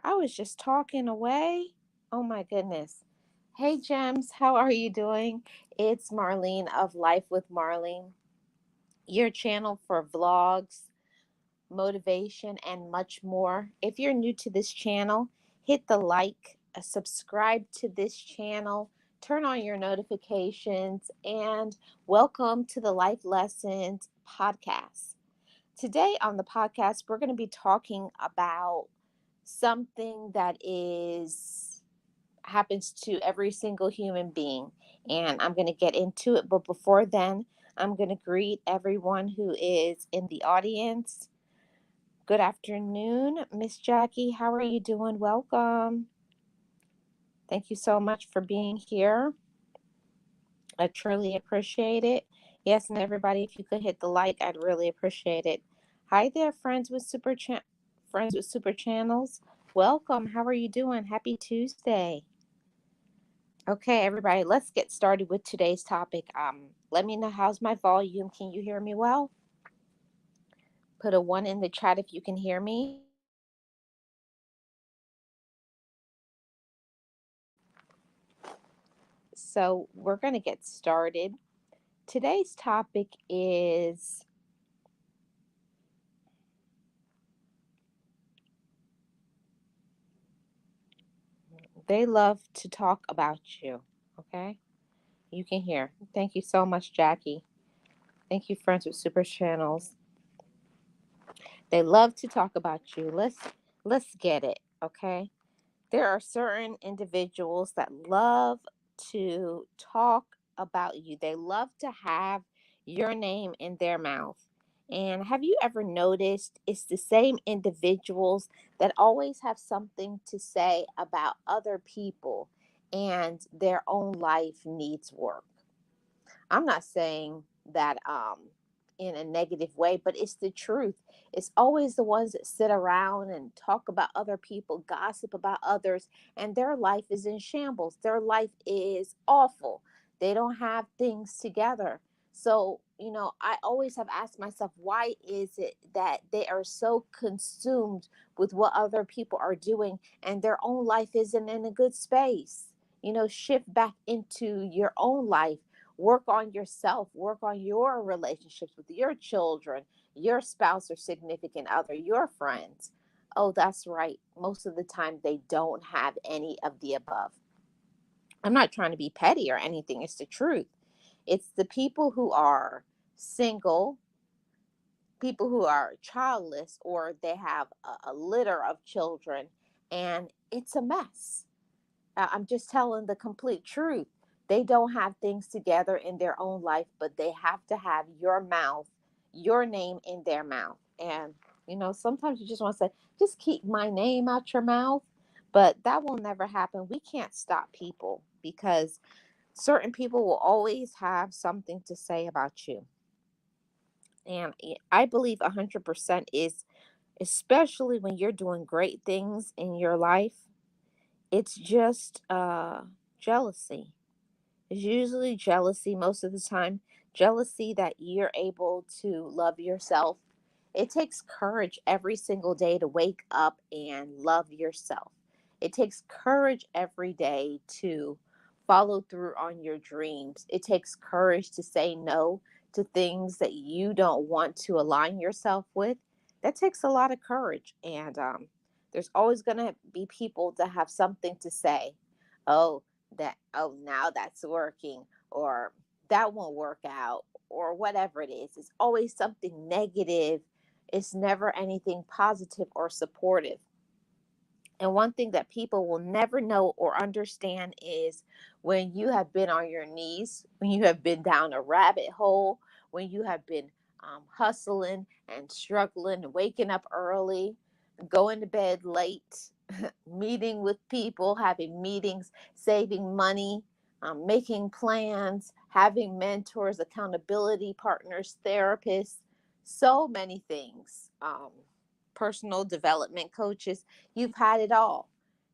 I was just talking away. Oh my goodness. Hey, Gems, how are you doing? It's Marlene of Life with Marlene, your channel for vlogs, motivation, and much more. If you're new to this channel, hit the like, subscribe to this channel, turn on your notifications, and welcome to the Life Lessons podcast. Today on the podcast, we're going to be talking about something that is happens to every single human being, and I'm going to get into it. But before then, I'm going to greet everyone who is in the audience. Good afternoon, Miss Jackie. How are you doing? Welcome. Thank you so much for being here. I truly appreciate it. Yes, and everybody, if you could hit the like, I'd really appreciate it. Hi there, friends with super channels. Welcome. How are you doing? Happy Tuesday. Okay, everybody, let's get started with today's topic. Let me know, how's my volume. Can you hear me well? Put a one in the chat if you can hear me. So we're going to get started. Today's topic is they love to talk about you. Okay, you can hear. Thank you so much, Jackie. Thank you, friends with super channels. They love to talk about you. Let's get it. Okay, there are certain individuals that love to talk about you. They love to have your name in their mouth. And have you ever noticed it's the same individuals that always have something to say about other people and their own life needs work? I'm not saying that in a negative way, but it's the truth. It's always the ones that sit around and talk about other people, gossip about others, and their life is in shambles. Their life is awful. They don't have things together. So, I always have asked myself, why is it that they are so consumed with what other people are doing and their own life isn't in a good space? Shift back into your own life. Work on yourself, work on your relationships with your children, your spouse or significant other, your friends. Oh, that's right. Most of the time, they don't have any of the above. I'm not trying to be petty or anything. It's the truth. It's the people who are single, people who are childless, or they have a litter of children, and it's a mess. I'm just telling the complete truth. They don't have things together in their own life, but they have to have your mouth, your name in their mouth. And, sometimes you just want to say, just keep my name out your mouth. But that will never happen. We can't stop people because certain people will always have something to say about you. And I believe 100% is, especially when you're doing great things in your life, it's just jealousy. It's usually jealousy most of the time. Jealousy that you're able to love yourself. It takes courage every single day to wake up and love yourself. It takes courage every day to follow through on your dreams. It takes courage to say no to things that you don't want to align yourself with. That takes a lot of courage. And there's always going to be people that have something to say. Oh, now that's working, or that won't work out, or whatever it is. It's always something negative. It's never anything positive or supportive. And one thing that people will never know or understand is when you have been on your knees, when you have been down a rabbit hole, when you have been hustling and struggling, waking up early, going to bed late, meeting with people, having meetings, saving money, making plans, having mentors, accountability partners, therapists, so many things, personal development coaches. You've had it all.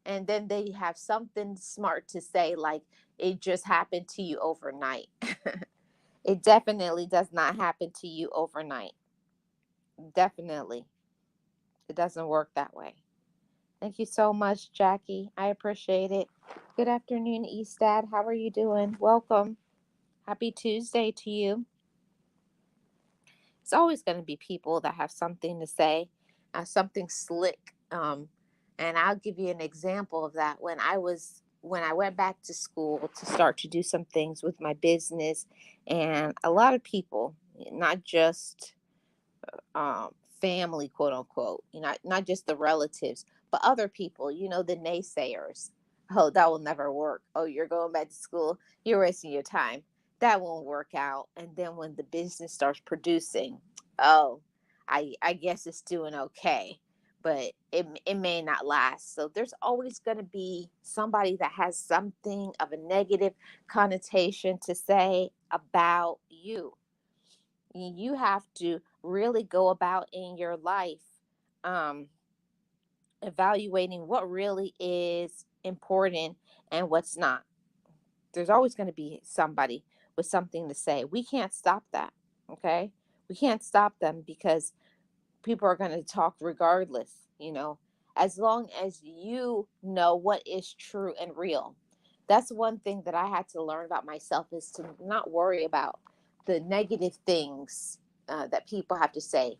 And then they have something smart to say, like, it just happened to you overnight. It definitely does not happen to you overnight. Definitely. It doesn't work that way. Thank you so much, Jackie. I appreciate it. Good afternoon, Eastad. How are you doing? Welcome. Happy Tuesday to you. It's always going to be people that have something to say, something slick. And I'll give you an example of that. When I went back to school to start to do some things with my business, and a lot of people, not just family, quote unquote, not just the relatives, but other people, the naysayers. Oh, that will never work. Oh, you're going back to school. You're wasting your time. That won't work out. And then when the business starts producing, oh, I guess it's doing okay, but it may not last. So there's always going to be somebody that has something of a negative connotation to say about you. You have to really go about in your life, um, evaluating what really is important and what's not. There's always going to be somebody with something to say. We can't stop that. Okay. We can't stop them because people are going to talk regardless, as long as you know what is true and real. That's one thing that I had to learn about myself, is to not worry about the negative things that people have to say.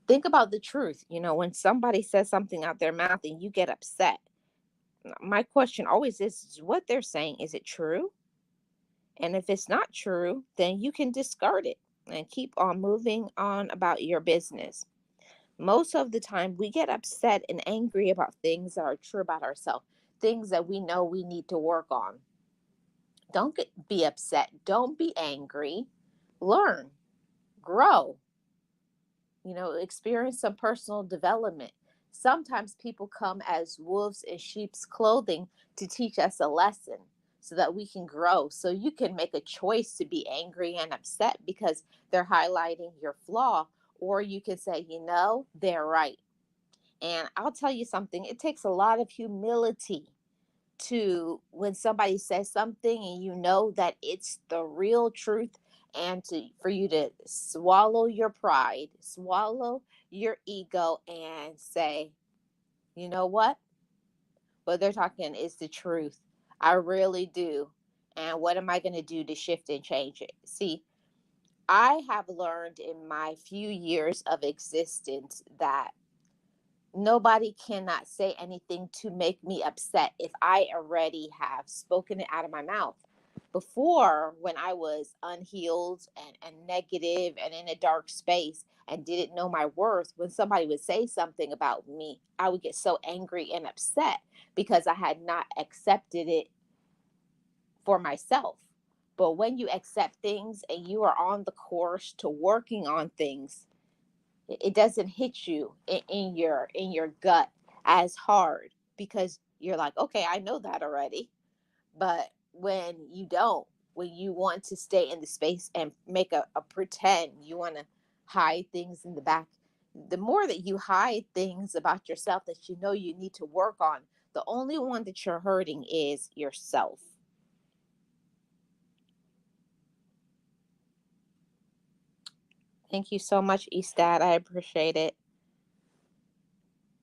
Think about the truth. When somebody says something out their mouth and you get upset, my question always is what they're saying, is it true? And if it's not true, then you can discard it and keep on moving on about your business. Most of the time, we get upset and angry about things that are true about ourselves, things that we know we need to work on. Be upset. Don't be angry. Learn, grow, experience some personal development. Sometimes people come as wolves in sheep's clothing to teach us a lesson so that we can grow. So you can make a choice to be angry and upset because they're highlighting your flaw, or you can say, they're right. And I'll tell you something, it takes a lot of humility to, when somebody says something and you know that it's the real truth, and for you to swallow your pride, swallow your ego, and say, you know what they're talking is the truth. I really do. And what am I going to do to shift and change it? See, I have learned in my few years of existence that nobody cannot say anything to make me upset if I already have spoken it out of my mouth. Before, when I was unhealed and negative and in a dark space and didn't know my worth, when somebody would say something about me, I would get so angry and upset because I had not accepted it for myself. But when you accept things and you are on the course to working on things, it doesn't hit you in your gut as hard, because you're like, okay, I know that already. But when you want to stay in the space and make a pretend, you want to hide things in the back, the more that you hide things about yourself that you need to work on, the only one that you're hurting is yourself. Thank you so much, Estad. I appreciate it.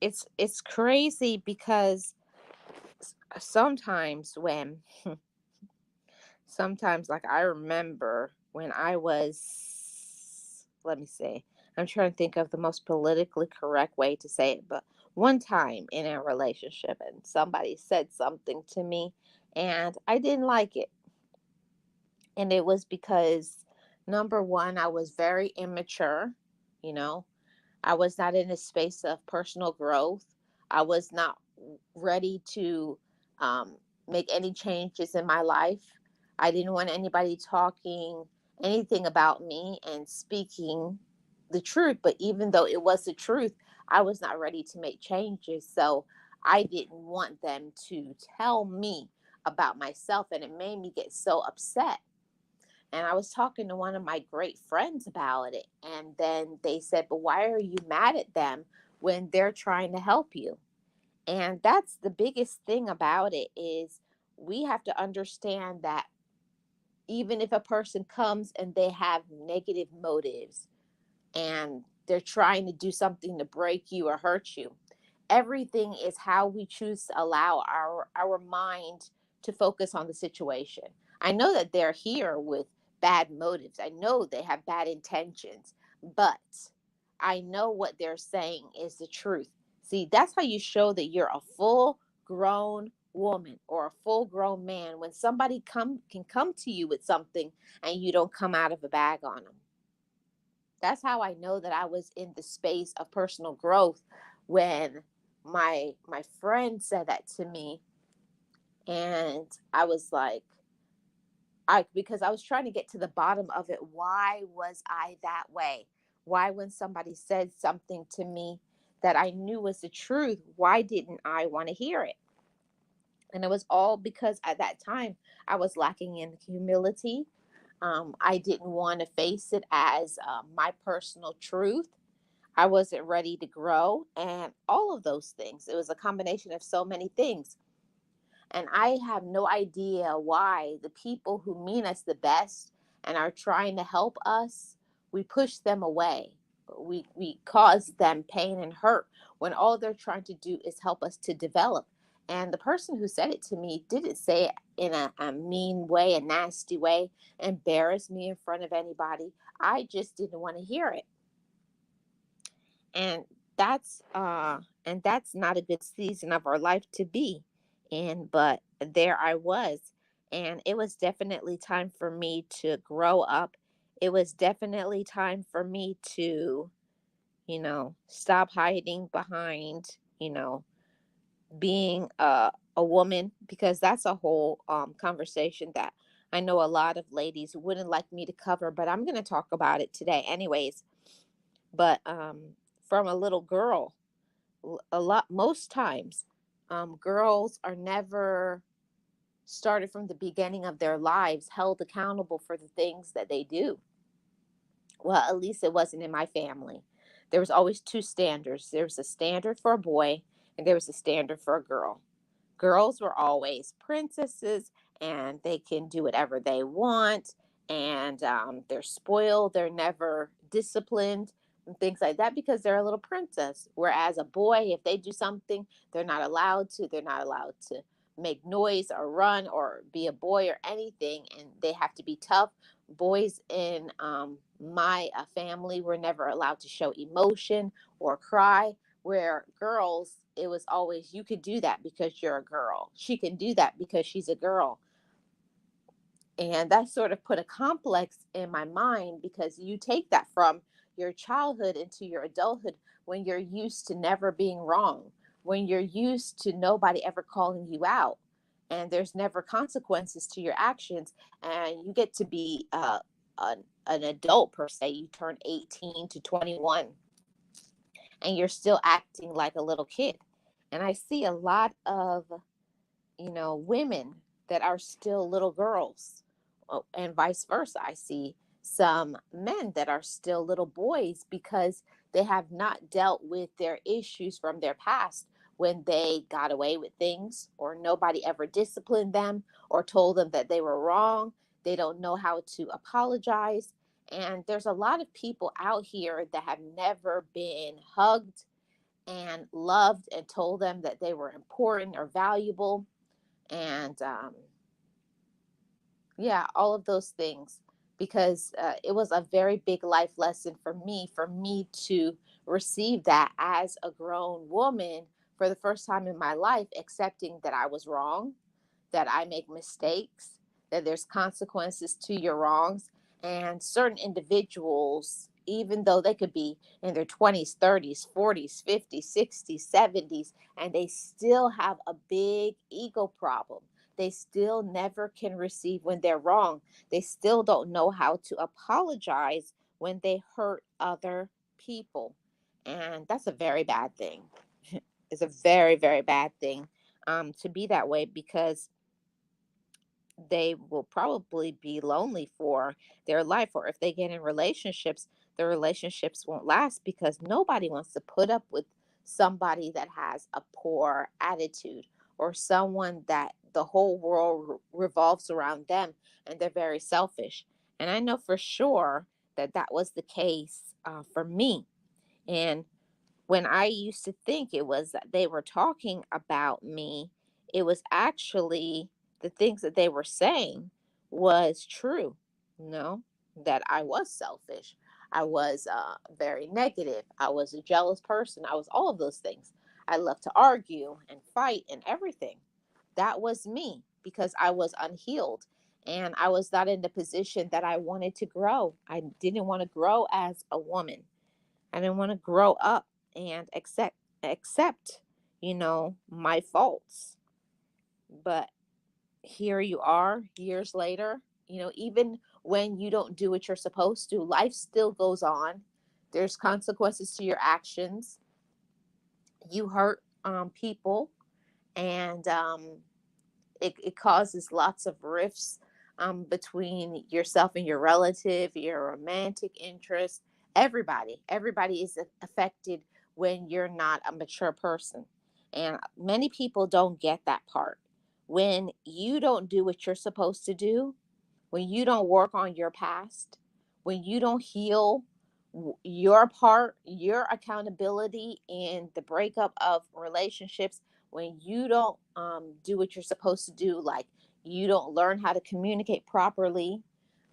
It's crazy because sometimes when sometimes, like, I remember when I was, let me see, I'm trying to think of the most politically correct way to say it, but one time in a relationship and somebody said something to me and I didn't like it. And it was because, number one, I was very immature, you know, I was not in a space of personal growth. I was not ready to um, make any changes in my life. I didn't want anybody talking anything about me and speaking the truth. But even though it was the truth, I was not ready to make changes. So I didn't want them to tell me about myself. And it made me get so upset. And I was talking to one of my great friends about it. And then they said, but why are you mad at them when they're trying to help you? And that's the biggest thing about it, is we have to understand that even if a person comes and they have negative motives and they're trying to do something to break you or hurt you, everything is how we choose to allow our mind to focus on the situation. I know that they're here with bad motives. I know they have bad intentions, but I know what they're saying is the truth. See, that's how you show that you're a full grown woman or a full grown man, when somebody can come to you with something and you don't come out of a bag on them. That's how I know that I was in the space of personal growth when my friend said that to me, and I was like, I because I was trying to get to the bottom of it. Why was I that way? Why, when somebody said something to me that I knew was the truth, why didn't I want to hear it? And it was all because at that time I was lacking in humility. I didn't want to face it as my personal truth. I wasn't ready to grow, and all of those things. It was a combination of so many things. And I have no idea why the people who mean us the best and are trying to help us, we push them away. We cause them pain and hurt when all they're trying to do is help us to develop. And the person who said it to me didn't say it in a mean way, a nasty way, embarrass me in front of anybody. I just didn't want to hear it. And that's not a good season of our life to be in, but there I was. And it was definitely time for me to grow up. It was definitely time for me to, stop hiding behind, being a woman, because that's a whole conversation that I know a lot of ladies wouldn't like me to cover, but I'm going to talk about it today anyways. But from a little girl, a lot most times, girls are never started from the beginning of their lives held accountable for the things that they do. Well, at least it wasn't in my family. There was always two standards. There was a standard for a boy, and there was a standard for a girl. Girls were always princesses, and they can do whatever they want, and they're spoiled, they're never disciplined, and things like that, because they're a little princess. Whereas a boy, if they do something, they're not allowed to make noise or run or be a boy or anything, and they have to be tough. Boys in my family were never allowed to show emotion or cry, where girls, it was always, you could do that because you're a girl, she can do that because she's a girl. And that sort of put a complex in my mind, because you take that from your childhood into your adulthood, when you're used to never being wrong, when you're used to nobody ever calling you out, and there's never consequences to your actions, and you get to be an adult per se. You turn 18 to 21, and you're still acting like a little kid. And I see a lot of, women that are still little girls, and vice versa. I see some men that are still little boys, because they have not dealt with their issues from their past, when they got away with things, or nobody ever disciplined them or told them that they were wrong. They don't know how to apologize. And there's a lot of people out here that have never been hugged and loved and told them that they were important or valuable. And yeah, all of those things, because it was a very big life lesson for me to receive that as a grown woman for the first time in my life, accepting that I was wrong, that I make mistakes, that there's consequences to your wrongs. And certain individuals, even though they could be in their 20s, 30s, 40s, 50s, 60s, 70s, and they still have a big ego problem. They still never can receive when they're wrong. They still don't know how to apologize when they hurt other people. And that's a very bad thing. It's a very, very bad thing, to be that way, because they will probably be lonely for their life. Or if they get in relationships, the relationships won't last, because nobody wants to put up with somebody that has a poor attitude, or someone that the whole world revolves around them, and they're very selfish. And I know for sure that that was the case for me. And When I used to think it was that they were talking about me, it was actually the things that they were saying was true. No, that I was selfish. I was very negative. I was a jealous person. I was all of those things. I loved to argue and fight and everything. That was me because I was unhealed and I was not in the position that I wanted to grow. I didn't want to grow as a woman. I didn't want to grow up and accept, my faults. But here you are years later, even when you don't do what you're supposed to, life still goes on. There's consequences to your actions. You hurt people, and it causes lots of rifts between yourself and your relative, your romantic interest. Everybody is affected when you're not a mature person. And many people don't get that part. When you don't do what you're supposed to do, when you don't work on your past, when you don't heal your part, your accountability in the breakup of relationships, when you don't do what you're supposed to do, like you don't learn how to communicate properly,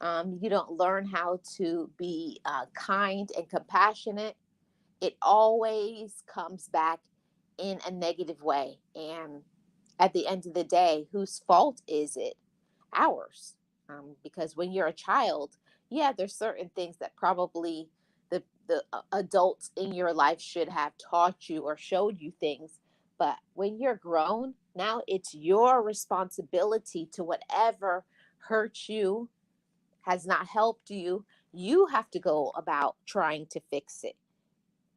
you don't learn how to be kind and compassionate, it always comes back in a negative way. And at the end of the day, whose fault is it? Ours. Because when you're a child, yeah, there's certain things that probably the adults in your life should have taught you or showed you things. But when you're grown, now it's your responsibility to whatever hurt you, has not helped you. You have to go about trying to fix it.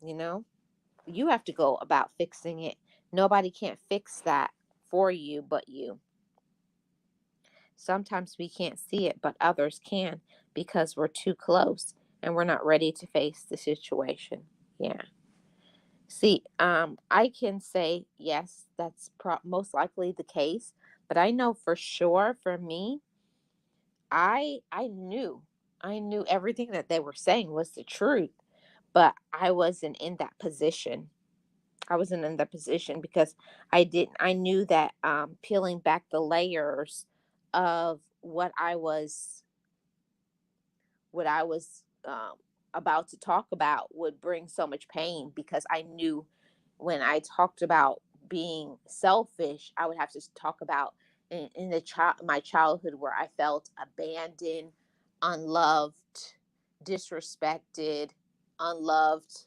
You know, you have to go about fixing it. Nobody can't fix that for you but you. Sometimes we can't see it, but others can because we're too close and we're not ready to face the situation. Yeah. See, I can say yes, that's most likely the case, but I know for sure for me, I knew everything that they were saying was the truth, but I wasn't in that position. I wasn't in that position because I knew that peeling back the layers of what I was about to talk about would bring so much pain, because I knew when I talked about being selfish, I would have to talk about in my childhood where I felt abandoned, unloved, disrespected, unloved,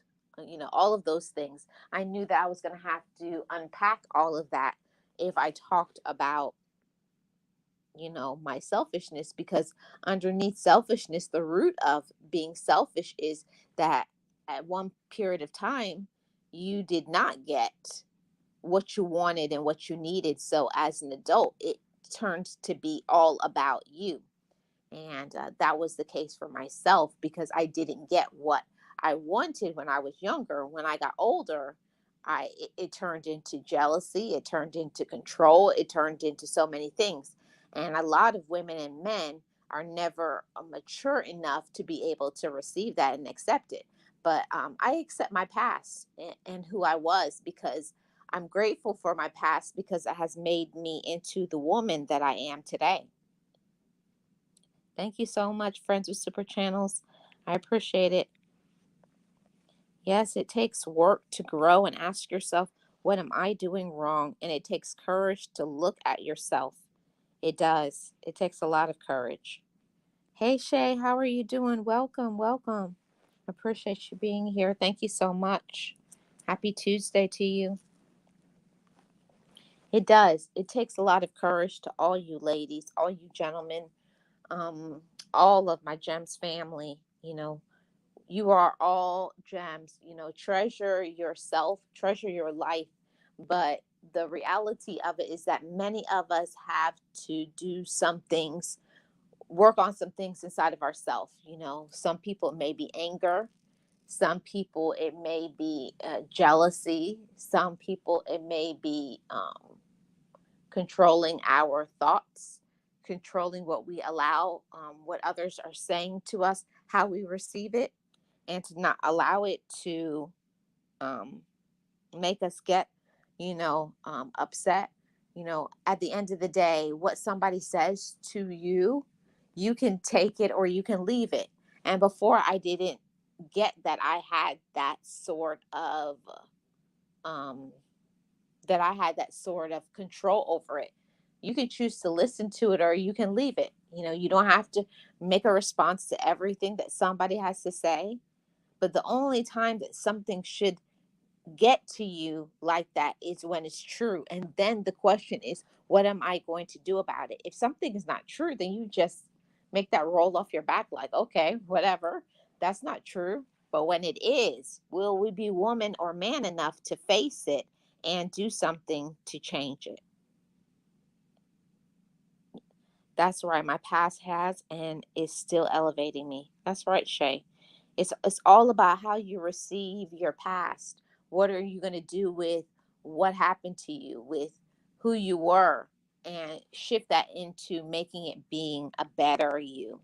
all of those things. I knew that I was going to have to unpack all of that if I talked about my selfishness, because underneath selfishness, the root of being selfish is that at one period of time you did not get what you wanted and what you needed, so as an adult it turned to be all about you. And that was the case for myself, because I didn't get what I wanted when I was younger. When I got older, it turned into jealousy, it turned into control, it turned into so many things. And a lot of women and men are never mature enough to be able to receive that and accept it. But I accept my past and who I was, because I'm grateful for my past, because it has made me into the woman that I am today. Thank you so much, friends with super channels. I appreciate it. Yes, it takes work to grow and ask yourself, what am I doing wrong? And it takes courage to look at yourself. It does. It takes a lot of courage. Hey, Shay, how are you doing? Welcome, welcome. Appreciate you being here. Thank you so much. Happy Tuesday to you. It does. It takes a lot of courage to all you ladies, all you gentlemen, um, all of my Gems family. You are all gems. Treasure yourself, treasure your life. But the reality of it is that many of us have to do some things, work on some things inside of ourselves. Some people it may be anger, some people it may be jealousy, some people it may be controlling our thoughts, controlling what we allow, what others are saying to us, how we receive it, and to not allow it to um, make us get, upset. At the end of the day, what somebody says to you, you can take it or you can leave it. And before, I didn't get that I had that sort of um, control over it. You can choose to listen to it or you can leave it. You don't have to make a response to everything that somebody has to say. But the only time that something should get to you like that is when it's true. And then the question is, what am I going to do about it? If something is not true, then you just make that roll off your back like, okay, whatever. That's not true. But when it is, will we be woman or man enough to face it and do something to change it? That's right. My past has and is still elevating me. That's right, Shay. It's all about how you receive your past. What are you going to do with what happened to you, with who you were, and shift that into making it being a better you.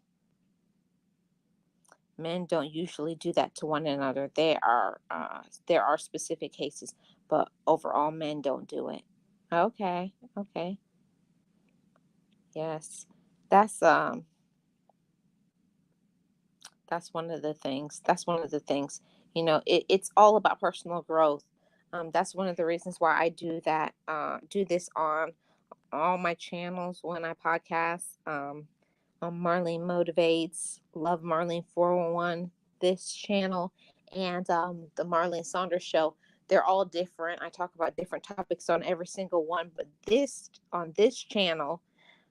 Men don't usually do that to one another. There are specific cases, but overall, men don't do it. Okay, okay, yes, that's that's one of the things. It's all about personal growth. That's one of the reasons why I do that. Do this on all my channels when I podcast. On Marlene Motivates, Love Marlene 411, this channel, and the Marlene Saunders Show. They're all different. I talk about different topics on every single one, but this channel,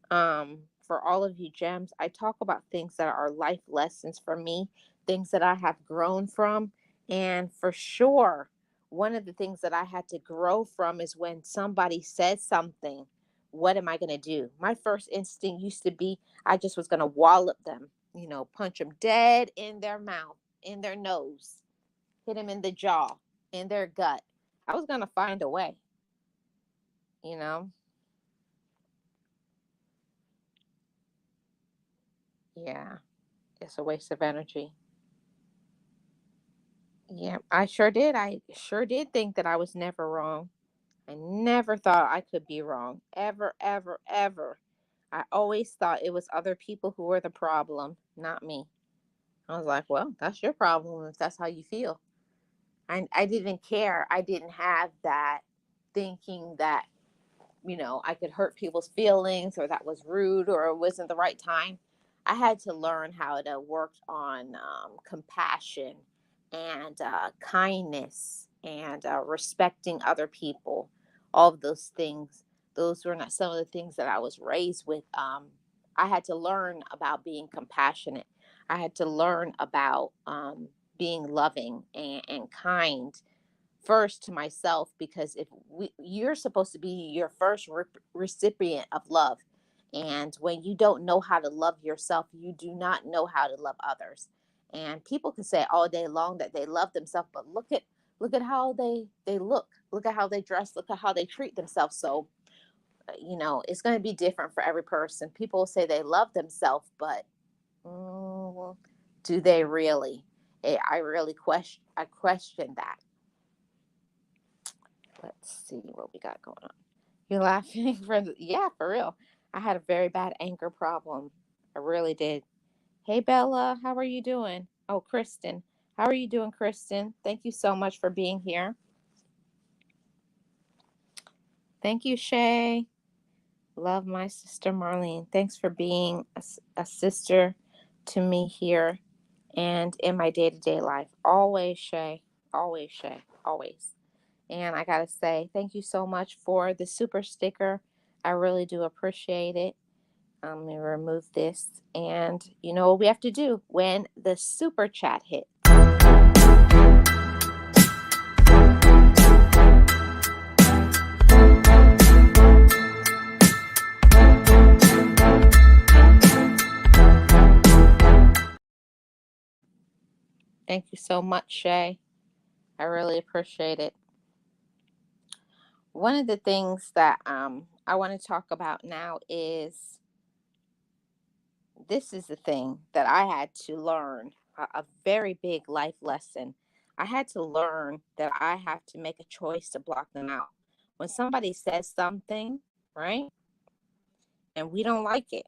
for all of you gems, I talk about things that are life lessons for me, things that I have grown from. And for sure, one of the things that I had to grow from is when somebody says something, what am I going to do? My first instinct used to be I just was going to wallop them, punch them dead in their mouth, in their nose, hit them in the jaw, in their gut. I was going to find a way, you know? Yeah, it's a waste of energy. Yeah, I sure did. I sure did think that I was never wrong. I never thought I could be wrong. Ever, ever, ever. I always thought it was other people who were the problem, not me. I was like, well, that's your problem if that's how you feel. I didn't care. I didn't have that thinking that I could hurt people's feelings or that was rude or it wasn't the right time. I had to learn how to work on compassion and kindness and respecting other people. All of those things, those were not some of the things that I was raised with. I had to learn about being compassionate. I had to learn about being loving and kind first to myself, because you're supposed to be your first recipient of love, and when you don't know how to love yourself, you do not know how to love others. And people can say all day long that they love themselves, but look at how they look at how they dress, look at how they treat themselves. So it's going to be different for every person. People say they love themselves, but mm, do they really? I question that. Let's see what we got going on. You're laughing yeah, for real. I had a very bad anger problem. I really did. Hey Bella, how are you doing? Oh, Kristen. How are you doing, Kristen? Thank you so much for being here. Thank you, Shay. Love my sister Marlene. Thanks for being a sister to me here and in my day-to-day life. Always, Shay. Always, Shay. Always. And I got to say, thank you so much for the super sticker. I really do appreciate it. I'm going to remove this. And you know what we have to do when the super chat hits. Thank you so much, Shay. I really appreciate it. One of the things that I want to talk about now is this is the thing that I had to learn, a very big life lesson. I had to learn that I have to make a choice to block them out. When somebody says something, right, and we don't like it,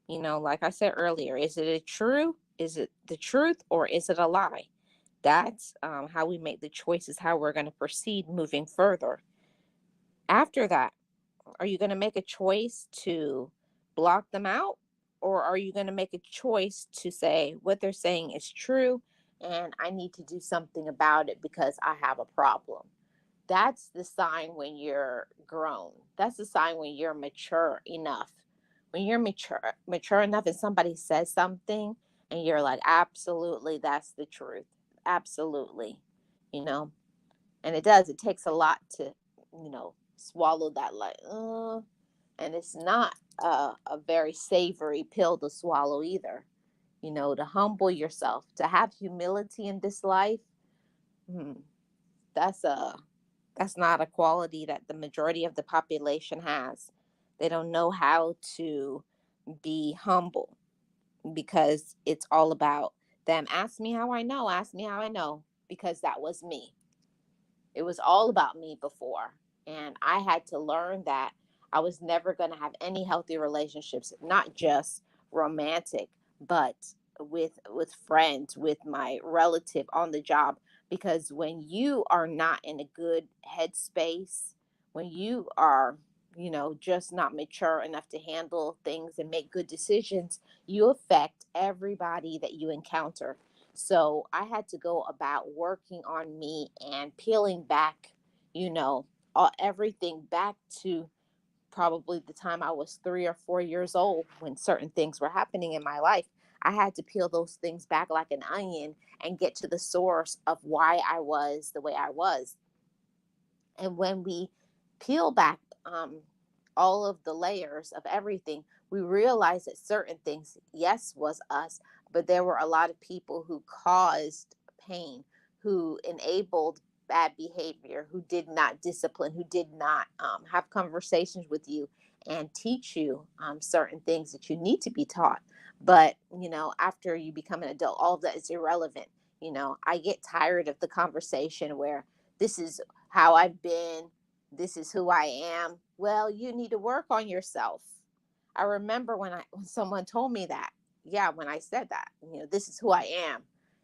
like I said earlier, is it a true? Is it the truth or is it a lie? That's how we make the choices, how we're going to proceed moving further. After that, are you going to make a choice to block them out? Or are you going to make a choice to say what they're saying is true and I need to do something about it because I have a problem? That's the sign when you're grown. That's the sign when you're mature enough. When you're mature enough and somebody says something and you're like, absolutely, that's the truth. Absolutely. You know, and it takes a lot to, swallow that, like, and it's not a very savory pill to swallow either. To humble yourself, to have humility in this life. hmm, that's a that's not a quality that the majority of the population has. They don't know how to be humble because it's all about them. Ask me how I know. Ask me how I know, because that was me. It was all about me before. And I had to learn that I was never going to have any healthy relationships, not just romantic, but with friends, with my relative, on the job. Because when you are not in a good headspace, when you are, just not mature enough to handle things and make good decisions, you affect everybody that you encounter. So I had to go about working on me and peeling back, you know, everything back to probably the time I was 3 or 4 years old, when certain things were happening in my life. I had to peel those things back like an onion and get to the source of why I was the way I was. And when we peel back all of the layers of everything, we realize that certain things, yes, was us, but there were a lot of people who caused pain, who enabled bad behavior, who did not discipline, who did not have conversations with you and teach you certain things that you need to be taught. But, after you become an adult, all of that is irrelevant. I get tired of the conversation where this is how I've been, this is who I am. Well, you need to work on yourself. I remember when someone told me that. Yeah, when I said that, this is who I am.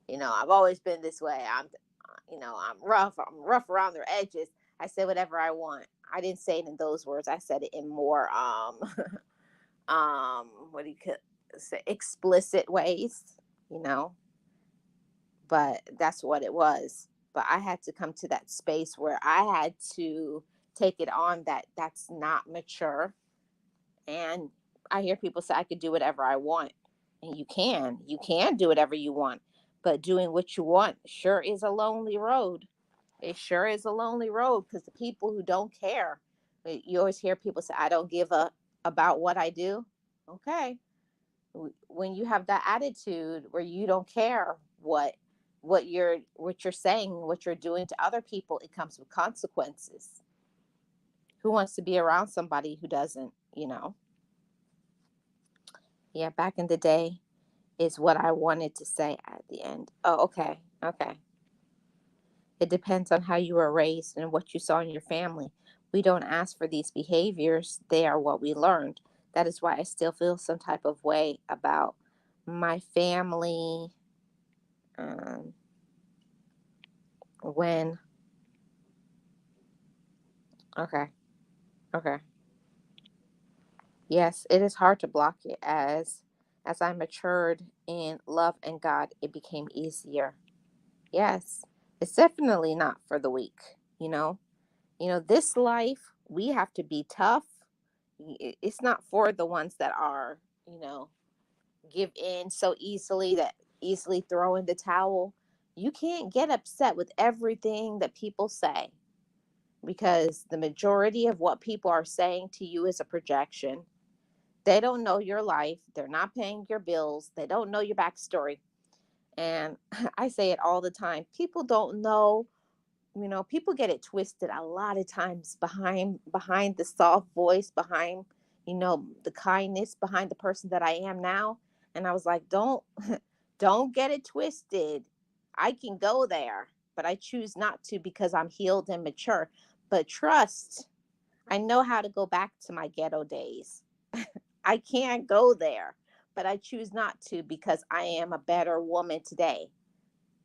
I've always been this way. I'm rough. I'm rough around their edges. I say whatever I want. I didn't say it in those words. I said it in more what do you say, explicit ways, you know but that's what it was. But I had to come to that space where I had to take it on that that's not mature. And I hear people say I could do whatever I want. And you can do whatever you want. But doing what you want sure is a lonely road. It sure is a lonely road, because the people who don't care, you always hear people say, I don't give a about what I do. Okay, when you have that attitude where you don't care what you're saying, what you're doing to other people, it comes with consequences. Who wants to be around somebody who doesn't? Yeah, back in the day is what I wanted to say at the end. Oh, okay. Okay. It depends on how you were raised and what you saw in your family. We don't ask for these behaviors, they are what we learned. That is why I still feel some type of way about my family. um, when Okay. Okay. Yes, it is hard to block it. As I matured in love and God, it became easier. Yes. It's definitely not for the weak, you know. This life, we have to be tough. It's not for the ones that are, give in so easily, that easily throw in the towel. You can't get upset with everything that people say, because the majority of what people are saying to you is a projection. They don't know your life. They're not paying your bills. They don't know your backstory. And I say it all the time. People don't know, people get it twisted a lot of times, behind the soft voice, behind, the kindness, behind the person that I am now. And I was like, don't don't get it twisted. I can go there, but I choose not to because I'm healed and mature. But trust, I know how to go back to my ghetto days. I can't go there, but I choose not to because I am a better woman today.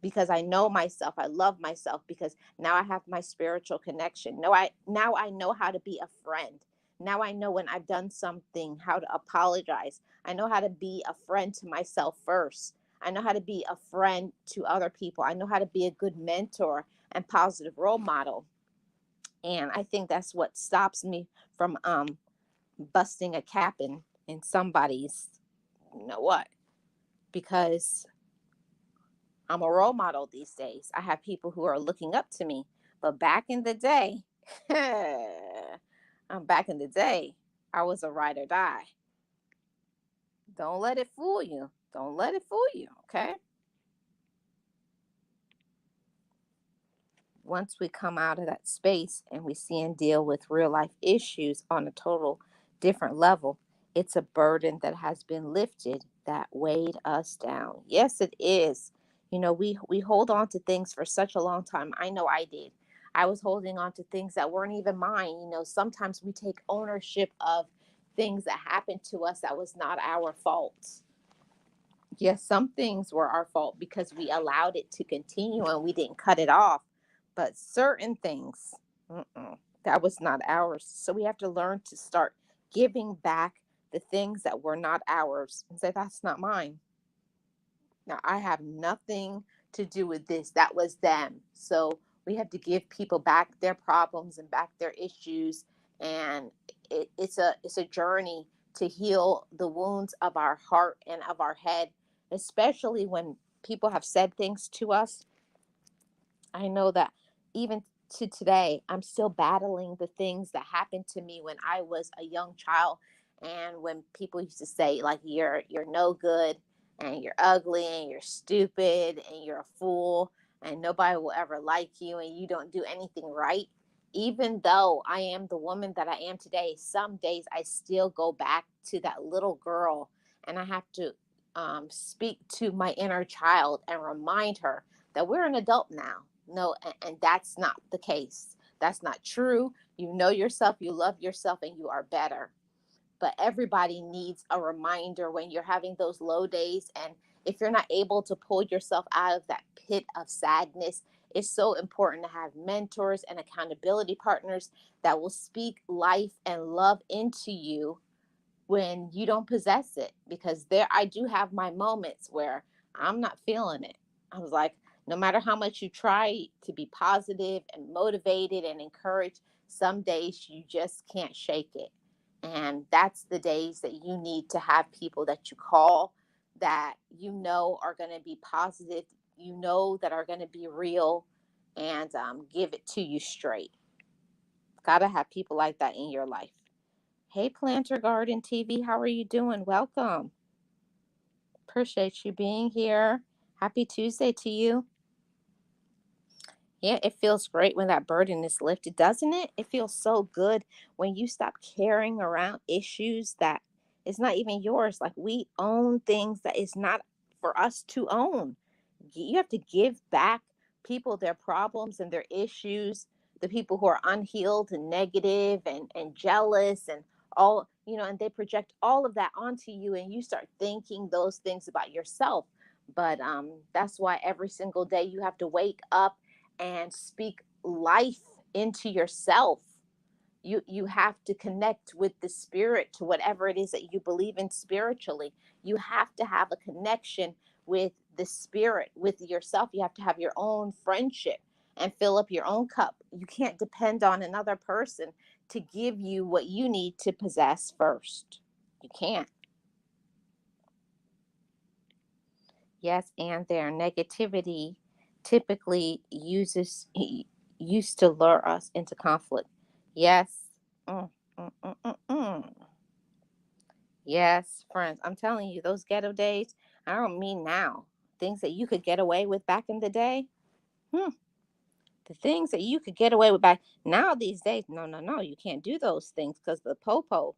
Because I know myself, I love myself because now I have my spiritual connection. Now I know how to be a friend. Now I know when I've done something how to apologize. I know how to be a friend to myself first. I know how to be a friend to other people. I know how to be a good mentor and positive role model. And I think that's what stops me from busting a cap in somebody's, you know what? Because I'm a role model these days. I have people who are looking up to me. But back in the day, back in the day, I was a ride or die. Don't let it fool you. Don't let it fool you, okay? Once we come out of that space and we see and deal with real life issues on a total different level, it's a burden that has been lifted that weighed us down. Yes, it is. You know, we hold on to things for such a long time. I know I did. I was holding on to things that weren't even mine. You know, sometimes we take ownership of things that happened to us that was not our fault. Yes, some things were our fault because we allowed it to continue and we didn't cut it off. But certain things, that was not ours. So we have to learn to start giving back the things that were not ours and say, that's not mine. Now, I have nothing to do with this. That was them. So we have to give people back their problems and back their issues. And it's a journey to heal the wounds of our heart and of our head, especially when people have said things to us. I know that even to today, I'm still battling the things that happened to me when I was a young child, and when people used to say like you're no good and you're ugly and you're stupid and you're a fool and nobody will ever like you and you don't do anything right. Even though I am the woman that I am today, some days I still go back to that little girl and I have to speak to my inner child and remind her that we're an adult now. No, and that's not the case. That's not true. You know yourself, you love yourself, and you are better. But everybody needs a reminder when you're having those low days. And if you're not able to pull yourself out of that pit of sadness, it's so important to have mentors and accountability partners that will speak life and love into you when you don't possess it. Because there I do have my moments where I'm not feeling it. I was like, no matter how much you try to be positive and motivated and encouraged, some days you just can't shake it. And that's the days that you need to have people that you call that you know are going to be positive, you know that are going to be real, and give it to you straight. Got to have people like that in your life. Hey, Planter Garden TV, how are you doing? Welcome. Appreciate you being here. Happy Tuesday to you. Yeah, it feels great when that burden is lifted, doesn't it? It feels so good when you stop carrying around issues that is not even yours. Like we own things that is not for us to own. You have to give back people their problems and their issues, the people who are unhealed and negative and jealous and all, and they project all of that onto you and you start thinking those things about yourself. But that's why every single day you have to wake up and speak life into yourself. You have to connect with the spirit to whatever it is that you believe in spiritually. You have to have a connection with the spirit, with yourself. You have to have your own friendship and fill up your own cup. You can't depend on another person to give you what you need to possess first. You can't. Yes, and their negativity typically used to lure us into conflict. Yes. Mm, mm, mm, mm, mm. Yes, friends. I'm telling you, those ghetto days, I don't mean now. Things that you could get away with back in the day. Hmm. The things that you could get away with back now these days. No, no, no. You can't do those things because the popo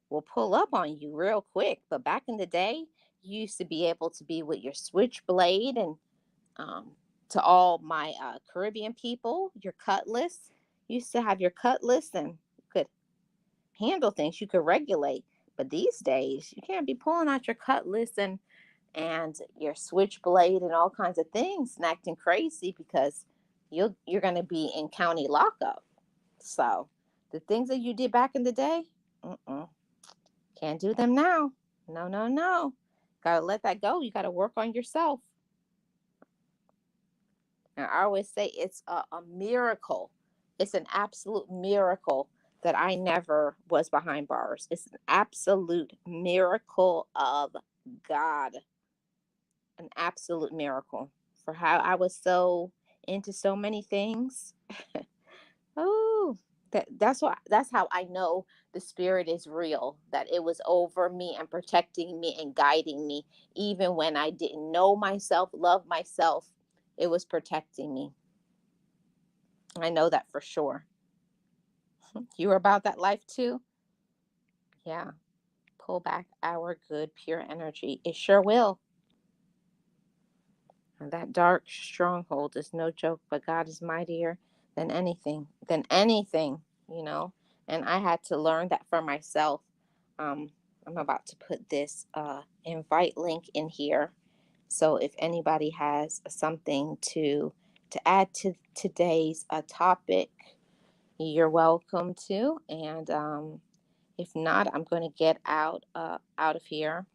will pull up on you real quick. But back in the day, you used to be able to be with your switchblade and um, to all my Caribbean people, your cutlass. You used to have your cutlass and you could handle things, you could regulate. But these days, you can't be pulling out your cutlass and your switchblade and all kinds of things and acting crazy because you're going to be in county lockup. So the things that you did back in the day, can't do them now. No, no, no. Gotta let that go. You gotta work on yourself. And I always say it's a miracle. It's an absolute miracle that I never was behind bars. It's an absolute miracle of God. An absolute miracle for how I was so into so many things. Oh, that's how I know the spirit is real, that it was over me and protecting me and guiding me even when I didn't know myself, love myself. It was protecting me. I know that for sure. You were about that life too? Yeah. Pull back our good pure energy. It sure will. And that dark stronghold is no joke, but God is mightier than anything, you know. And I had to learn that for myself. I'm about to put this invite link in here. So if anybody has something to add to today's topic, you're welcome to. And if not, I'm going to get out of here.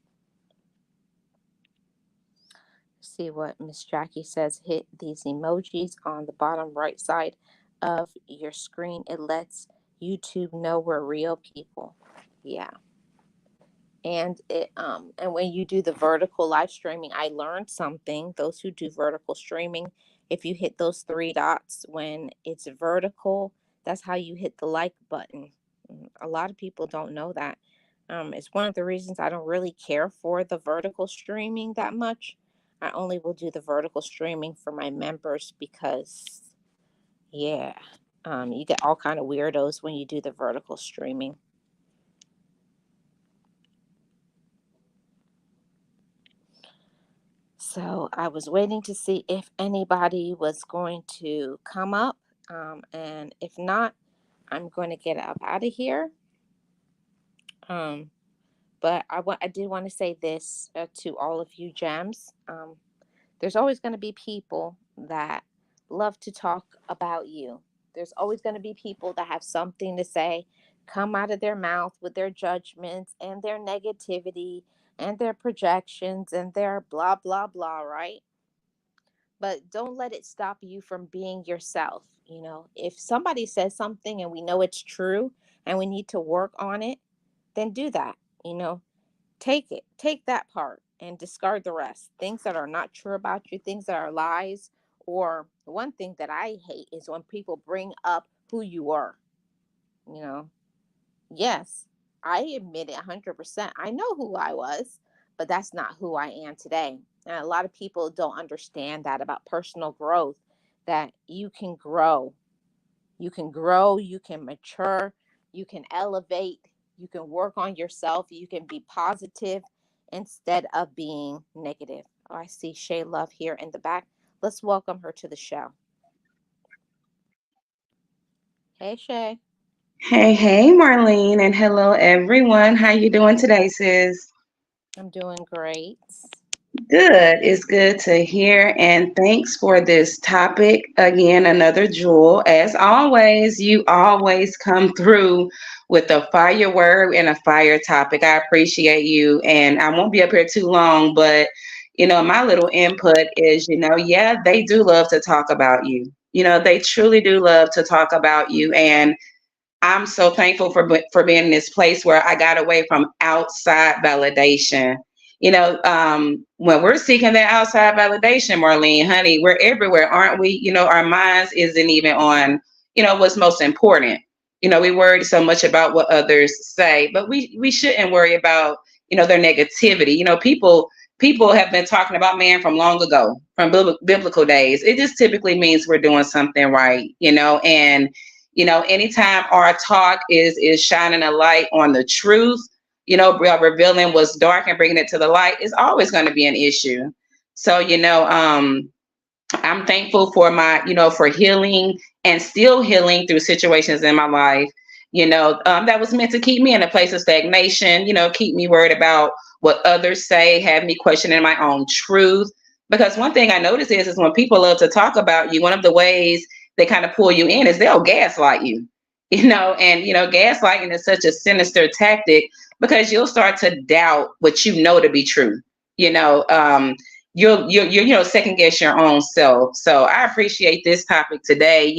See what Miss Jackie says. Hit these emojis on the bottom right side of your screen. It lets YouTube know we're real people. Yeah. And when you do the vertical live streaming, I learned something. Those who do vertical streaming, if you hit those three dots when it's vertical, that's how you hit the like button. A lot of people don't know that. It's one of the reasons I don't really care for the vertical streaming that much. I only will do the vertical streaming for my members because, yeah, you get all kind of weirdos when you do the vertical streaming. So I was waiting to see if anybody was going to come up. And if not, I'm going to get up out of here. But I did want to say this to all of you gems. There's always going to be people that love to talk about you. There's always going to be people that have something to say, come out of their mouth with their judgments and their negativity and their projections and their blah, blah, blah, right? But don't let it stop you from being yourself. You know, if somebody says something and we know it's true and we need to work on it, then do that. You know, take that part and discard the rest. Things that are not true about you, things that are lies. Or one thing that I hate is when people bring up who you are. You know, yes, I admit it 100%. I know who I was, but that's not who I am today. And a lot of people don't understand that about personal growth, that you can grow. You can grow, you can mature, you can elevate, you can work on yourself, you can be positive instead of being negative. Oh, I see Shay Love here in the back. Let's welcome her to the show. Hey, Shay. Hey, hey, Marlene, and hello, everyone. How you doing today, sis? I'm doing great. Good. It's good to hear, and thanks for this topic. Again, another jewel. As always, you always come through with a fire word and a fire topic. I appreciate you, and I won't be up here too long, but my little input is, yeah, they do love to talk about you. They truly do love to talk about you, and I'm so thankful for being in this place where I got away from outside validation. When we're seeking that outside validation, Marlene, honey, we're everywhere, aren't we? Our minds isn't even on, what's most important. We worry so much about what others say, but we shouldn't worry about, their negativity. People have been talking about man from long ago, from biblical days. It just typically means we're doing something right, and anytime our talk is shining a light on the truth, revealing what's dark and bringing it to the light, is always going to be an issue. So, I'm thankful for my, for healing and still healing through situations in my life, that was meant to keep me in a place of stagnation, keep me worried about what others say, have me questioning my own truth. Because one thing I notice is when people love to talk about you, one of the ways they kind of pull you in is they'll gaslight you, and, gaslighting is such a sinister tactic because you'll start to doubt what you know to be true, you know. You'll second guess your own self. So I appreciate this topic today.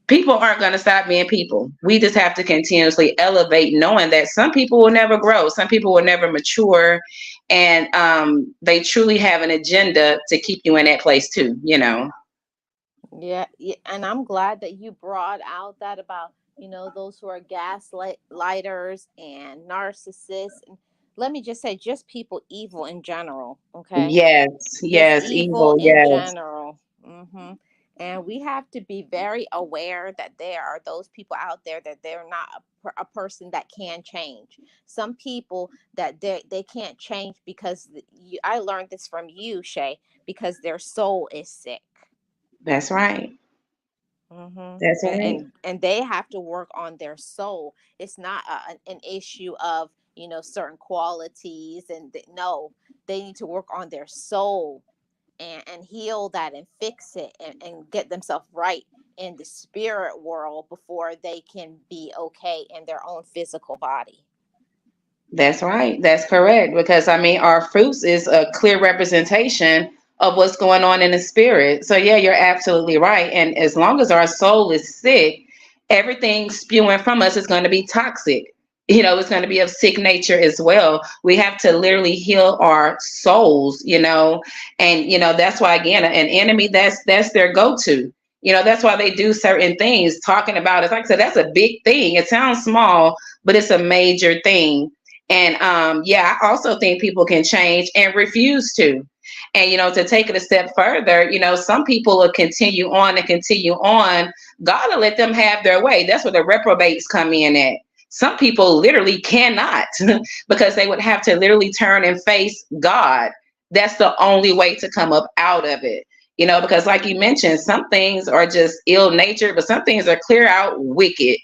People aren't going to stop being people. We just have to continuously elevate, knowing that some people will never grow, some people will never mature, and they truly have an agenda to keep you in that place too. Yeah, yeah, and I'm glad that you brought out that about, those who are gaslighters and narcissists. And let me just say, just people evil in general, okay? Yes, Just yes, evil evil, in yes. general. And we have to be very aware that there are those people out there that they're not a person that can change. Some people that they can't change because I learned this from you, Shay, because their soul is sick. That's right. Mm-hmm. That's And, right. and and they have to work on their soul. It's not an issue of certain qualities, and no, they need to work on their soul and heal that and fix it and get themselves right in the spirit world before they can be okay in their own physical body. That's right. That's correct. Because I mean, our fruits is a clear representation of what's going on in the spirit. So yeah, you're absolutely right. And as long as our soul is sick, everything spewing from us is going to be toxic. It's going to be of sick nature as well. We have to literally heal our souls. And that's why again, an enemy, that's their go-to. That's why they do certain things. Talking about it, like I said, that's a big thing. It sounds small, but it's a major thing. And yeah, I also think people can change and refuse to. And to take it a step further, some people will continue on and continue on. God will let them have their way. That's where the reprobates come in at. Some people literally cannot because they would have to literally turn and face God. That's the only way to come up out of it. Because like you mentioned, some things are just ill natured, but some things are clear out wicked.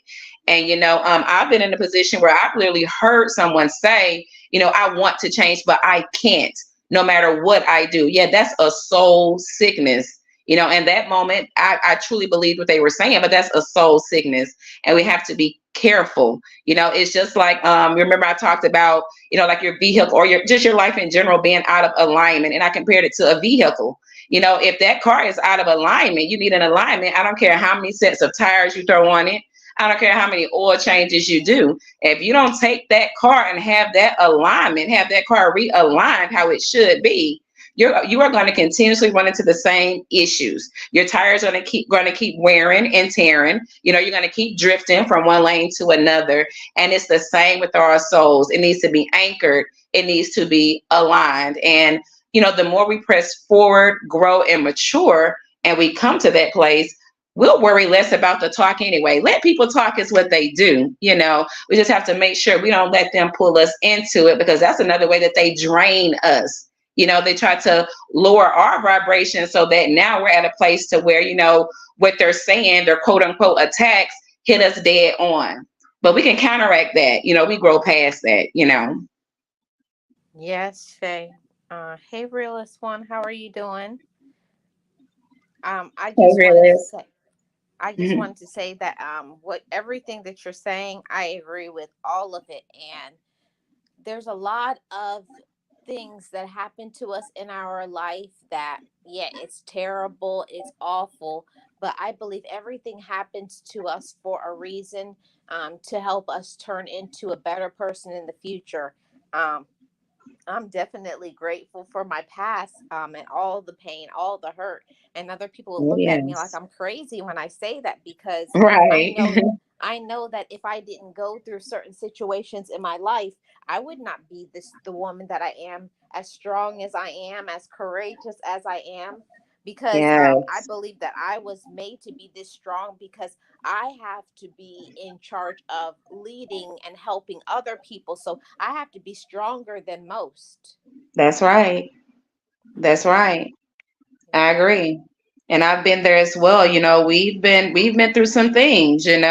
And I've been in a position where I've literally heard someone say, I want to change, but I can't, no matter what I do. Yeah, that's a soul sickness. In that moment, I truly believed what they were saying, but that's a soul sickness. And we have to be careful. It's just like remember I talked about, like your vehicle or your life in general being out of alignment. And I compared it to a vehicle. If that car is out of alignment, you need an alignment. I don't care how many sets of tires you throw on it. I don't care how many oil changes you do. If you don't take that car and have that alignment, have that car realigned how it should be, you are going to continuously run into the same issues. Your tires are going to keep wearing and tearing. You're going to keep drifting from one lane to another. And it's the same with our souls. It needs to be anchored. It needs to be aligned. And the more we press forward, grow, and mature, and we come to that place, we'll worry less about the talk anyway. Let people talk is what they do. We just have to make sure we don't let them pull us into it, because that's another way that they drain us. They try to lower our vibration so that now we're at a place to where, what they're saying, their quote unquote attacks, hit us dead on. But we can counteract that. We grow past that. Yes, Shay. Hey, realist one, how are you doing? I Oh, just wanted to really? say, I just wanted to say that what everything that you're saying, I agree with all of it. And there's a lot of things that happen to us in our life that, yeah, it's terrible, it's awful, but I believe everything happens to us for a reason, to help us turn into a better person in the future. um, I'm definitely grateful for my past, and all the pain, all the hurt. And other people will Oh, look at me like yes. I'm crazy when I say that, because I Right. know I know that if I didn't go through certain situations in my life, I would not be the woman that I am, as strong as I am, as courageous as I am, because I Yes. believe that I was made to be this strong because I have to be in charge of leading and helping other people. So I have to be stronger than most. That's right. That's right. I agree. And I've been there as well. We've been through some things, and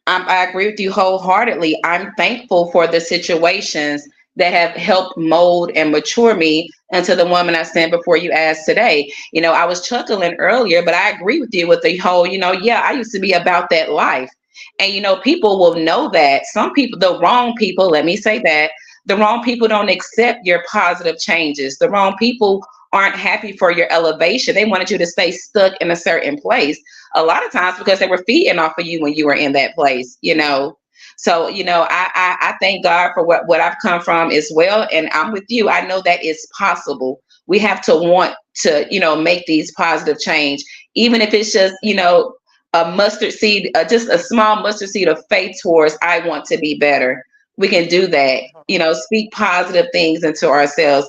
I agree with you wholeheartedly. I'm thankful for the situations that have helped mold and mature me into the woman I stand before you as today. I was chuckling earlier, but I agree with you with the whole, yeah, I used to be about that life. And people will know that. Some people, the wrong people, let me say that, the wrong people don't accept your positive changes. The wrong people aren't happy for your elevation. They wanted you to stay stuck in a certain place a lot of times because they were feeding off of you when you were in that place. So, I thank God for what I've come from as well. And I'm with you. I know that it's possible. We have to want to, make these positive change, even if it's just, a mustard seed, just a small mustard seed of faith towards I want to be better. We can do that. Speak positive things into ourselves.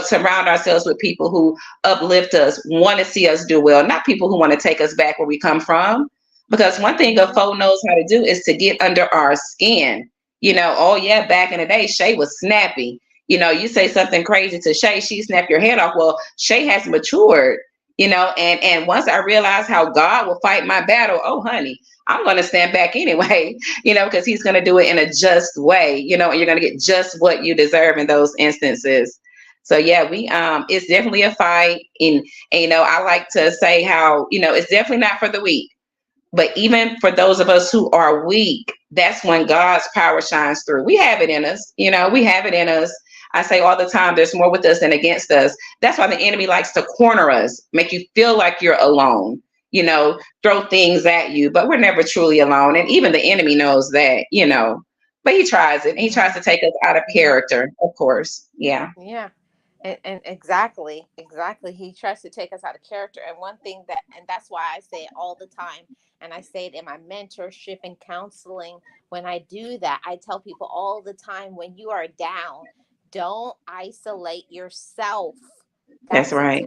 Surround ourselves with people who uplift us, want to see us do well, not people who want to take us back where we come from. Because one thing a foe knows how to do is to get under our skin. Oh yeah, back in the day, Shay was snappy. You say something crazy to Shay, she snap your head off. Well, Shay has matured. And once I realized how God will fight my battle, oh honey, I'm going to stand back anyway, because he's going to do it in a just way, and you're going to get just what you deserve in those instances. So yeah, it's definitely a fight. And I like to say how, it's definitely not for the weak. But even for those of us who are weak, that's when God's power shines through. We have it in us, we have it in us. I say all the time, there's more with us than against us. That's why the enemy likes to corner us, make you feel like you're alone, throw things at you, but we're never truly alone. And even the enemy knows that. But he tries it. He tries to take us out of character, of course. Yeah. Yeah. And exactly. He tries to take us out of character. And one thing and that's why I say it all the time. And I say it in my mentorship and counseling. When I do that, I tell people all the time, when you are down, don't isolate yourself. That's right.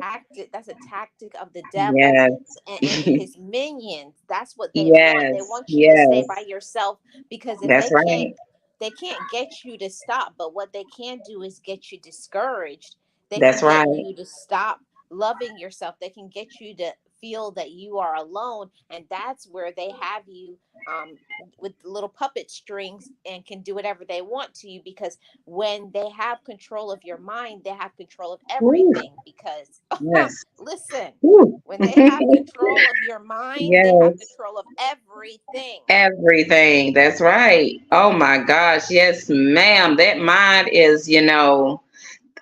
That's a tactic of the devil Yes. and his minions. That's what they want. They Yes. want you to stay Yes. by yourself, because if That's right. they can't get you to stop, but what they can do is get you discouraged. They can That's get right. you to stop loving yourself. They can get you to feel that you are alone, and that's where they have you, with little puppet strings, and can do whatever they want to you, because when they have control of your mind, they have control of Woo. everything. Because Yes. listen, Woo. when they have control of your mind, they have Yes. control of everything. Everything. That's right. Oh my gosh. Yes, ma'am. That mind is,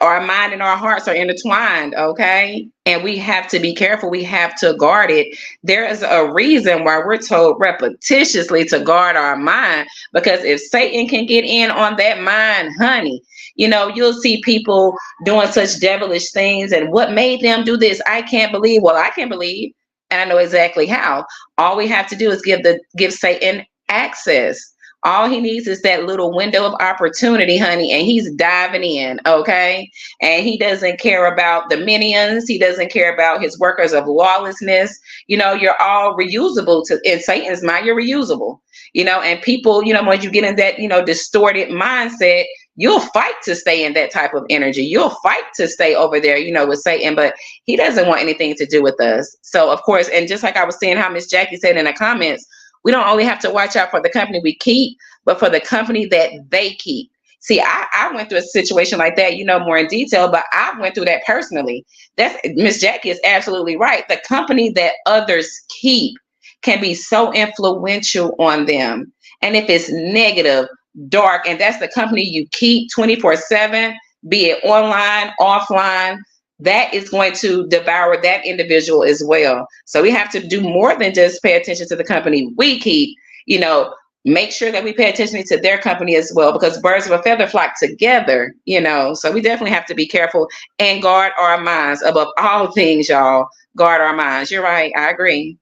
our mind and our hearts are intertwined, okay? And we have to be careful. We have to guard it. There is a reason why we're told repetitiously to guard our mind, because if Satan can get in on that mind, honey, you'll see people doing such devilish things. And what made them do this? I can't believe. Well, I can believe, and I know exactly how. All we have to do is give Satan access. All he needs is that little window of opportunity, honey, and he's diving in, okay? And he doesn't care about the minions. He doesn't care about his workers of lawlessness. You're all reusable in Satan's mind. You're reusable, and people, when you get in that, distorted mindset, you'll fight to stay in that type of energy. You'll fight to stay over there, with Satan, but he doesn't want anything to do with us. So, of course, and just like I was saying, how Miss Jackie said in the comments, we don't only have to watch out for the company we keep, but for the company that they keep. See, I went through a situation like that, more in detail, but I went through that personally. That's Miss Jackie is absolutely right. The company that others keep can be so influential on them. And if it's negative, dark, and that's the company you keep 24/7, be it online, offline, that is going to devour that individual as well. So we have to do more than just pay attention to the company we keep, you know, make sure that we pay attention to their company as well, because birds of a feather flock together. So we definitely have to be careful and guard our minds above all things, y'all. Guard our minds. You're right. I agree.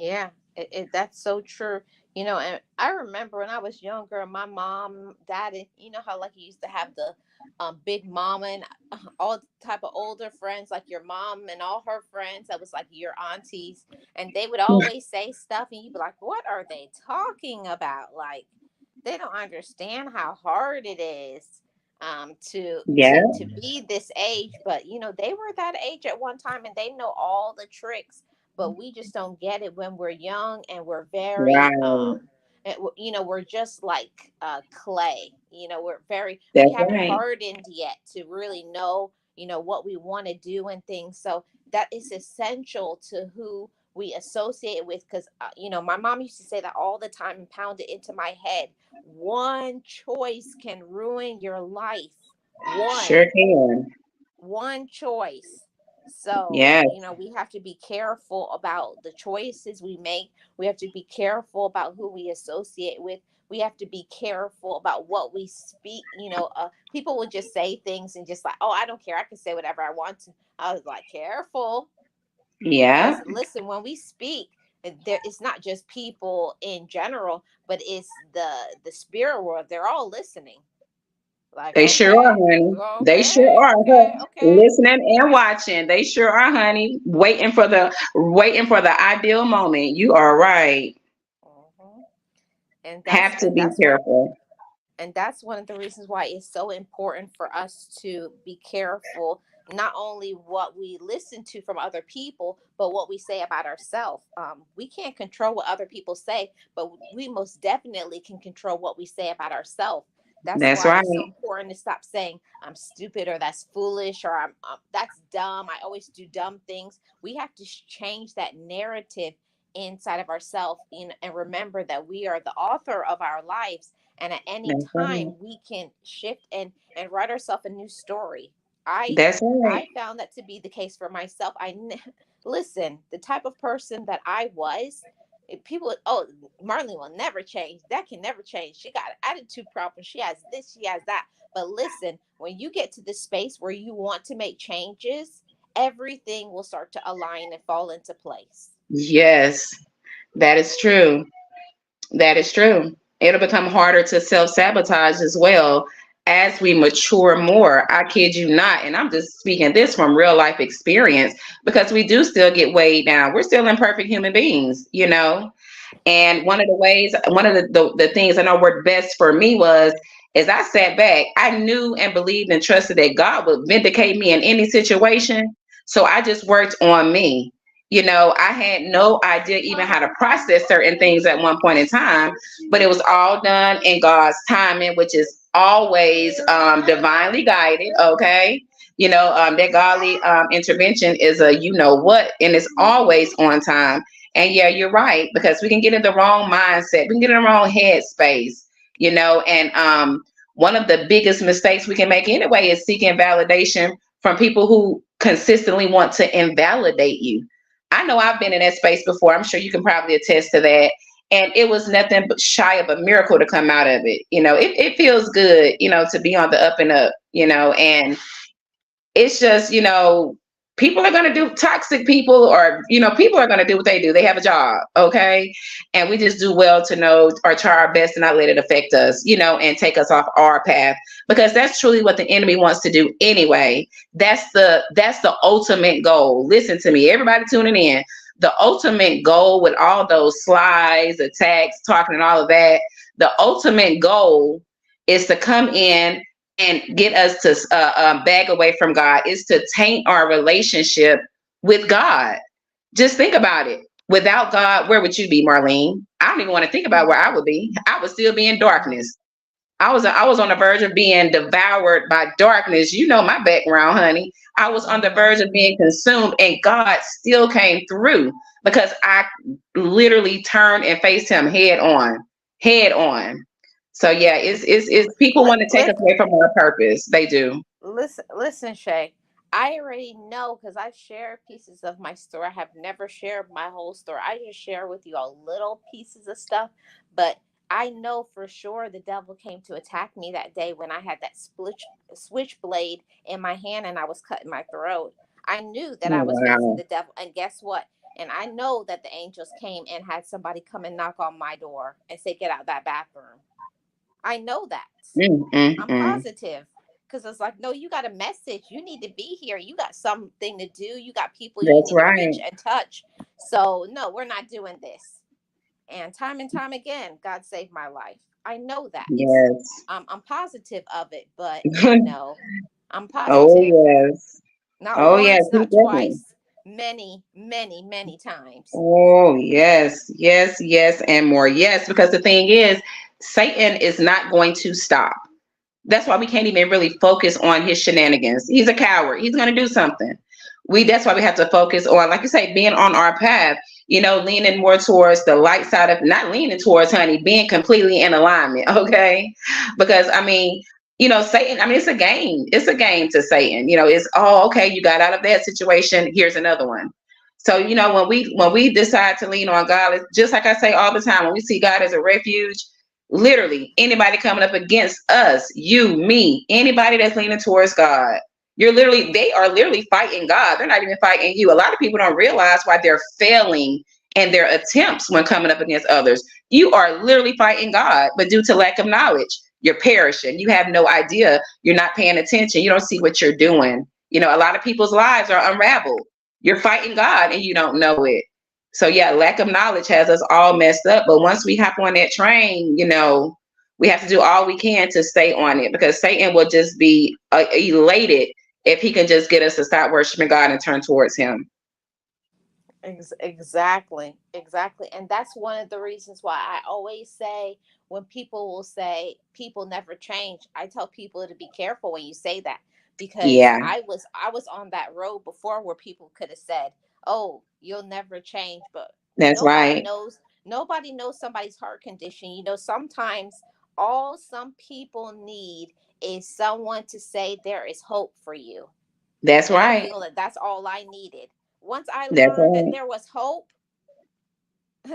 Yeah, that's so true. And I remember when I was younger, my mom, dad, and how like you used to have the big mama and all type of older friends, like your mom and all her friends that was like your aunties, and they would always say stuff, and you'd be like, "What are they talking about? Like, they don't understand how hard it is." Yeah. to be this age. But they were that age at one time, and they know all the tricks, but we just don't get it when we're young, and we're very Right. we're just like clay. We That's haven't right. hardened yet to really know what we want to do and things. So that is essential to who we associate with, because my mom used to say that all the time and pound it into my head: one choice can ruin your life. Sure One can. one choice. So, Yes. we have to be careful about the choices we make. We have to be careful about who we associate with. We have to be careful about what we speak. People would just say things and just like, oh, I don't care. I can say whatever I want to. I was like, careful. Yeah. Because listen, when we speak, there it's not just people in general, but it's the spirit world. They're all listening. Like, They sure are, honey. They sure are, huh? okay. Listening and watching. They sure are, honey. Waiting for the ideal moment. You are right. Mhm. And that's Have to and be that's one careful. and that's one of the reasons why it's so important for us to be careful, not only what we listen to from other people, but what we say about ourselves. We can't control what other people say, but we most definitely can control what we say about ourselves. That's That's why right. it's so important to stop saying I'm stupid, or that's foolish, or I'm that's dumb. I always do dumb things. We have to change that narrative inside of ourselves, and remember that we are the author of our lives, and at any That's right. time we can shift and write ourselves a new story. i That's right. I found that to be the case for myself. Listen, the type of person that I was, if people, oh, Marlene will never change, that can never change, she got an attitude problem, she has this, she has that. But listen, when you get to the space where you want to make changes, everything will start to align and fall into place. Yes, that is true. That is true. It'll become harder to self sabotage as well as we mature more. I kid you not. And I'm just speaking this from real life experience because we do still get weighed down. We're still imperfect human beings, you know? And one of the things I know worked best for me was as I sat back, I knew and believed and trusted that God would vindicate me in any situation. So I just worked on me. I had no idea even how to process certain things at one point in time, but it was all done in God's timing, which is always divinely guided. Okay. That godly intervention is a what, and it's always on time. And yeah, you're right, because we can get in the wrong mindset. We can get in the wrong headspace, and one of the biggest mistakes we can make anyway is seeking validation from people who consistently want to invalidate you. I know I've been in that space before. I'm sure you can probably attest to that. And it was nothing but shy of a miracle to come out of it. It feels good, to be on the up and up, and it's just people are going to do toxic people, or people are going to do what they do. They have a job, okay, and we just do well to know or try our best to not let it affect us, and take us off our path, because that's truly what the enemy wants to do anyway. That's the ultimate goal. Listen to me, everybody tuning in. The ultimate goal with all those slides, attacks, talking, and all of that, the ultimate goal is to come in and get us to bag away from God, is to taint our relationship with God. Just think about it. Without God, where would you be, Marlene? I don't even want to think about where I would be. I would still be in darkness. I was on the verge of being devoured by darkness. You know my background, honey. I was on the Mhm. verge of being consumed, and God still came through because I literally turned and faced Him head on, head on. So yeah, it's people want to take us away from our purpose. They do. Listen, Shay. I already know because I've shared pieces of my story. I have never shared my whole story. I just share with you all little pieces of stuff. But I know for sure the devil came to attack me that day when I had that switchblade in my hand and I was cutting my throat. I knew that I Oh, was facing wow. the devil. And guess what? And I know that the angels came and had somebody come and knock on my door and say, "Get out that bathroom." I know that. Mm, mm, I'm mm. positive, because it's like, no, you got a message. You need to be here. You got something to do. You got people you That's need to right. reach and touch. So, no, we're not doing this. And time again, God saved my life. I know that. Yes. I'm positive of it, but you know, I'm Oh positive. yes. Not Oh yes, once, he not definitely. twice, many, many, many times. Oh, yes, yes, yes, and more. Yes, because the thing is, Satan is not going to stop. That's why we can't even really focus on his shenanigans. He's a coward. He's going to do something. That's why we have to focus on, like you say, being on our path, leaning more towards the light side of, not leaning towards, honey, being completely in alignment. Okay. Because Satan, it's a game. It's a game to Satan. It's, oh, okay, you got out of that situation. Here's another one. So, when we decide to lean on God, it's just like I say all the time, when we see God as a refuge, literally anybody coming up against us, you, me, anybody that's leaning towards God, they are literally fighting God. They're not even fighting you. A lot of people don't realize why they're failing in their attempts when coming up against others. You are literally fighting God, but due to lack of knowledge, you're perishing. You have no idea. You're not paying attention. You don't see what you're doing. A lot of people's lives are unraveled. You're fighting God and you don't know it. So yeah, lack of knowledge has us all messed up. But once we hop on that train, we have to do all we can to stay on it, because Satan will just be elated if he can just get us to stop worshiping God and turn towards him. Exactly, exactly. And that's one of the reasons why I always say, when people will say people never change, I tell people to be careful when you say that, because Yeah, I was on that road before where people could have said, "Oh, you'll never change," but that's nobody right. knows nobody knows somebody's heart condition. Sometimes all some people need is someone to say there is hope for you. That's And I right. feel that that's all I needed. Once I That's learned that right. there was hope,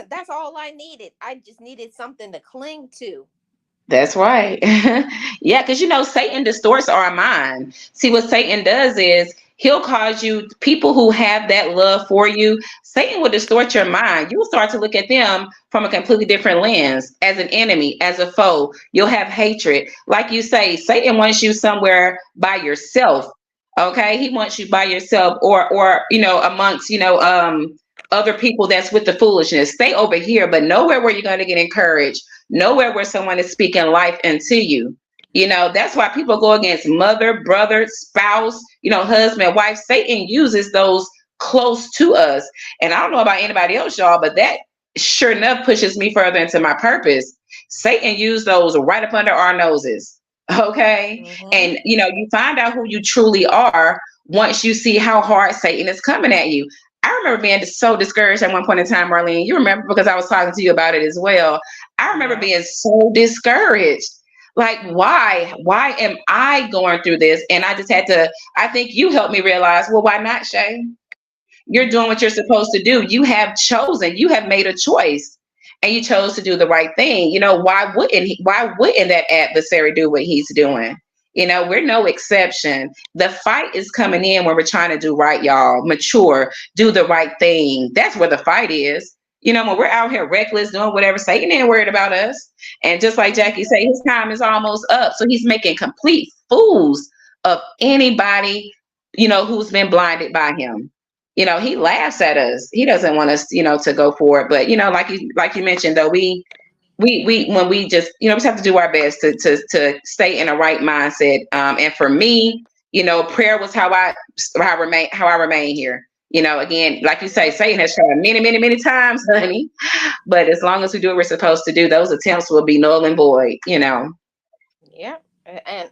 that's all I needed. I just needed something to cling to. That's right. Yeah, because Satan distorts our mind. See, what Satan does is he'll cause you, people who have that love for you, Satan will distort your mind. You will start to look at them from a completely different lens, as an enemy, as a foe. You'll have hatred. Like you say, Satan wants you somewhere by yourself. Okay. He wants you by yourself, or, amongst, other people that's with the foolishness. Stay over here, but nowhere where you're going to get encouraged, nowhere where someone is speaking life into you. That's why people go against mother, brother, spouse, husband, wife. Satan uses those close to us. And I don't know about anybody else, y'all, but that sure enough pushes me further into my purpose. Satan used those right up under our noses. Okay. Mm-hmm. And you find out who you truly are once you see how hard Satan is coming at you. I remember being so discouraged at one point in time, Marlene. You remember, because I was talking to you about it as well. I remember Yeah. being so discouraged. Like, why? Why am I going through this? And I just had to, I think you helped me realize, well, why not, Shay? You're doing what you're supposed to do. You have chosen, you have made a choice, and you chose to do the right thing. Why wouldn't that adversary do what he's doing? We're no exception. The fight is coming in when we're trying to do right, y'all. Mature, do the right thing. That's where the fight is. When we're out here reckless, doing whatever, Satan ain't worried about us. And just like Jackie said, his time is almost up. So he's making complete fools of anybody, who's been blinded by him. He laughs at us. He doesn't want us, to go for it. But like you mentioned, though, we when we just, we just have to do our best to stay in a right mindset. And for me, prayer was how I remain here. Again, like you say, Yep. Satan has tried many, many, many times, honey. But as long as we do what we're supposed to do, those attempts will be null and void. Yep. And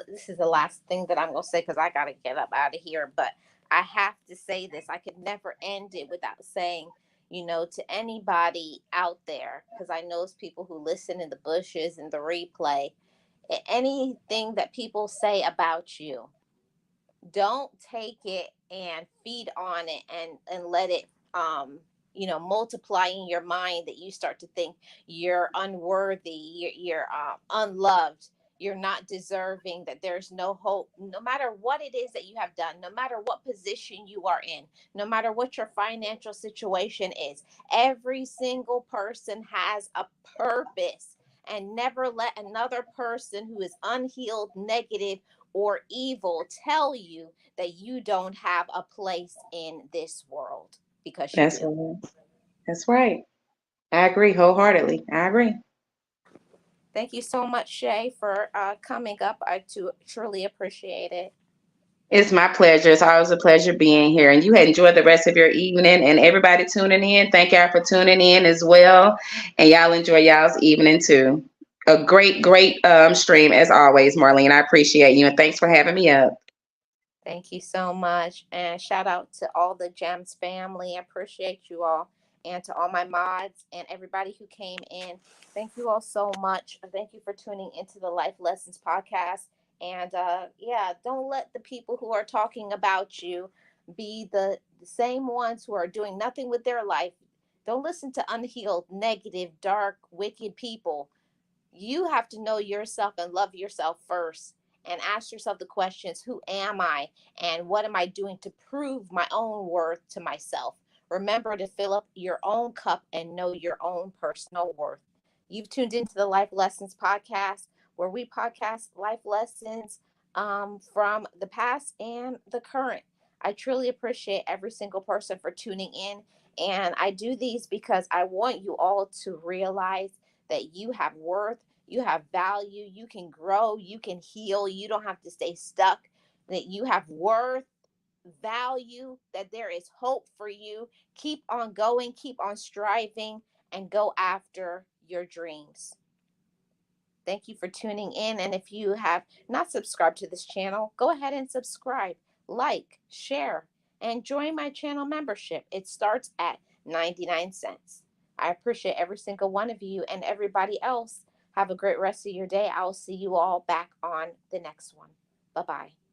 this is the last thing that I'm gonna say, because I gotta get up out of here. But I have to say this. I could never end it without saying, to anybody out there, because I know it's people who listen in the bushes and the replay. Anything that people say about you, don't take it and feed on it, and let it multiply in your mind, that you start to think you're unworthy, you're unloved, you're not deserving, that there's no hope, no matter what it is that you have done, no matter what position you are in, no matter what your financial situation is. Every single person has a purpose. And never let another person who is unhealed, negative, or evil tell you that you don't have a place in this world, because you That's do. right. That's right. I agree wholeheartedly. I agree. Thank you so much, Shay, for coming up. I too truly appreciate it. It's my pleasure. It's always a pleasure being here. And you enjoy the rest of your evening. And everybody tuning in, thank y'all for tuning in as well. And y'all enjoy y'all's evening too. A great, great stream as always, Marlene. I appreciate you. And thanks for having me up. Thank you so much. And shout out to all the GEMS family. I appreciate you all. And to all my mods and everybody who came in. Thank you all so much. Thank you for tuning into the Life Lessons podcast. And yeah, don't let the people who are talking about you be the same ones who are doing nothing with their life. Don't listen to unhealed, negative, dark, wicked people. You have to know yourself and love yourself first and ask yourself the questions: who am I and what am I doing to prove my own worth to myself? Remember to fill up your own cup and know your own personal worth. You've tuned into the Life Lessons podcast, where we podcast life lessons from the past and the current. I truly appreciate every single person for tuning in, and I do these because I want you all to realize that you have worth, you have value, you can grow, you can heal, you don't have to stay stuck, that you have worth, value, that there is hope for you. Keep on going, keep on striving, and go after your dreams. Thank you for tuning in. And if you have not subscribed to this channel, go ahead and subscribe, like, share, and join my channel membership. It starts at 99 cents. I appreciate every single one of you and everybody else. Have a great rest of your day. I'll see you all back on the next one. Bye bye.